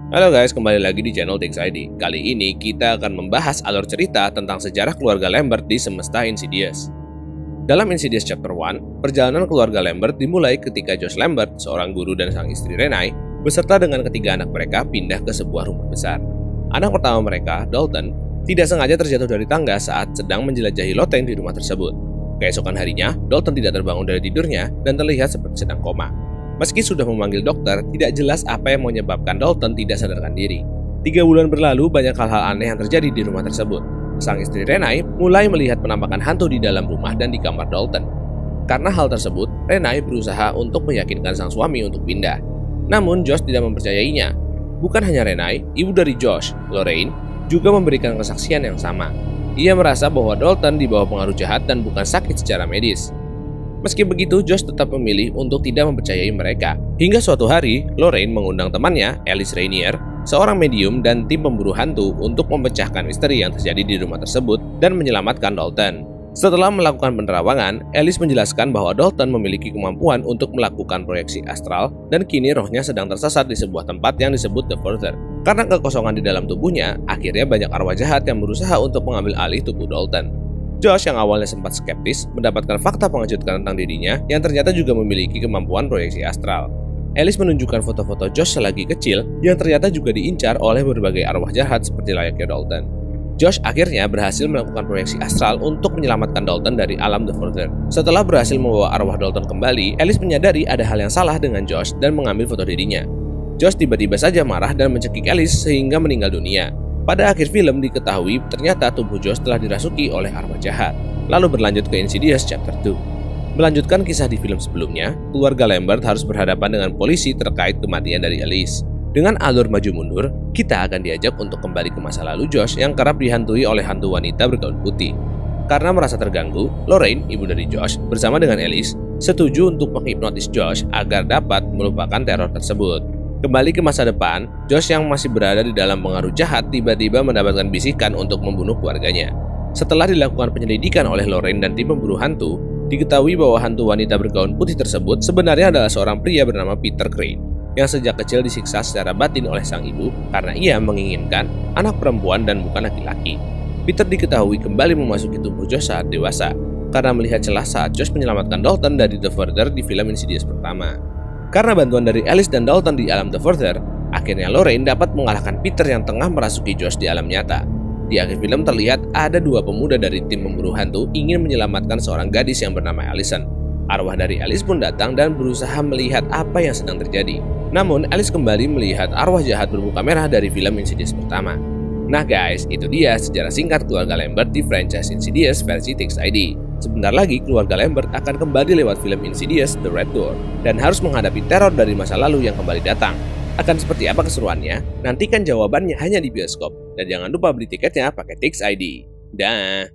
Halo guys, kembali lagi di channel Tix ID. Kali ini kita akan membahas alur cerita tentang sejarah keluarga Lambert di semesta Insidious. Dalam Insidious Chapter 1, perjalanan keluarga Lambert dimulai ketika Josh Lambert, seorang guru dan sang istri Renai, beserta dengan ketiga anak mereka pindah ke sebuah rumah besar. Anak pertama mereka, Dalton, tidak sengaja terjatuh dari tangga saat sedang menjelajahi loteng di rumah tersebut. Keesokan harinya, Dalton tidak terbangun dari tidurnya dan terlihat seperti sedang koma. Meski sudah memanggil dokter, tidak jelas apa yang menyebabkan Dalton tidak sadarkan diri. 3 bulan berlalu, banyak hal-hal aneh yang terjadi di rumah tersebut. Sang istri Renai mulai melihat penampakan hantu di dalam rumah dan di kamar Dalton. Karena hal tersebut, Renai berusaha untuk meyakinkan sang suami untuk pindah. Namun, Josh tidak mempercayainya. Bukan hanya Renai, ibu dari Josh, Lorraine, juga memberikan kesaksian yang sama. Ia merasa bahwa Dalton di bawah pengaruh jahat dan bukan sakit secara medis. Meski begitu, Josh tetap memilih untuk tidak mempercayai mereka. Hingga suatu hari, Lorraine mengundang temannya, Alice Rainier, seorang medium dan tim pemburu hantu untuk memecahkan misteri yang terjadi di rumah tersebut dan menyelamatkan Dalton. Setelah melakukan penerawangan, Alice menjelaskan bahwa Dalton memiliki kemampuan untuk melakukan proyeksi astral dan kini rohnya sedang tersesat di sebuah tempat yang disebut The Further. Karena kekosongan di dalam tubuhnya, akhirnya banyak arwah jahat yang berusaha untuk mengambil alih tubuh Dalton. Josh yang awalnya sempat skeptis mendapatkan fakta mengejutkan tentang dirinya yang ternyata juga memiliki kemampuan proyeksi astral. Alice menunjukkan foto-foto Josh selagi kecil yang ternyata juga diincar oleh berbagai arwah jahat seperti layaknya Dalton. Josh akhirnya berhasil melakukan proyeksi astral untuk menyelamatkan Dalton dari alam The Further. Setelah berhasil membawa arwah Dalton kembali, Alice menyadari ada hal yang salah dengan Josh dan mengambil foto dirinya. Josh tiba-tiba saja marah dan mencekik Alice sehingga meninggal dunia. Pada akhir film diketahui ternyata tubuh Josh telah dirasuki oleh arwah jahat. Lalu berlanjut ke Insidious Chapter 2. Melanjutkan kisah di film sebelumnya, keluarga Lambert harus berhadapan dengan polisi terkait kematian dari Alice. Dengan alur maju mundur, kita akan diajak untuk kembali ke masa lalu Josh yang kerap dihantui oleh hantu wanita bergaun putih. Karena merasa terganggu, Lorraine, ibu dari Josh, bersama dengan Alice, setuju untuk menghipnotis Josh agar dapat melupakan teror tersebut. Kembali ke masa depan, Josh yang masih berada di dalam pengaruh jahat tiba-tiba mendapatkan bisikan untuk membunuh keluarganya. Setelah dilakukan penyelidikan oleh Lorraine dan tim pemburu hantu, diketahui bahwa hantu wanita bergaun putih tersebut sebenarnya adalah seorang pria bernama Peter Crane, yang sejak kecil disiksa secara batin oleh sang ibu karena ia menginginkan anak perempuan dan bukan laki-laki. Peter diketahui kembali memasuki tubuh Josh saat dewasa, karena melihat celah saat Josh menyelamatkan Dalton dari The Further di film Insidious pertama. Karena bantuan dari Alice dan Dalton di alam The Further, akhirnya Lorraine dapat mengalahkan Peter yang tengah merasuki Josh di alam nyata. Di akhir film terlihat ada 2 pemuda dari tim pemburu hantu ingin menyelamatkan seorang gadis yang bernama Allison. Arwah dari Alice pun datang dan berusaha melihat apa yang sedang terjadi. Namun, Alice kembali melihat arwah jahat bermuka merah dari film Insidious pertama. Nah guys, itu dia sejarah singkat keluarga Lambert di franchise Insidious versi Tix ID. Sebentar lagi keluarga Lambert akan kembali lewat film Insidious The Red Door dan harus menghadapi teror dari masa lalu yang kembali datang. Akan seperti apa keseruannya? Nantikan jawabannya hanya di bioskop. Dan jangan lupa beli tiketnya pakai Tix ID. Dah.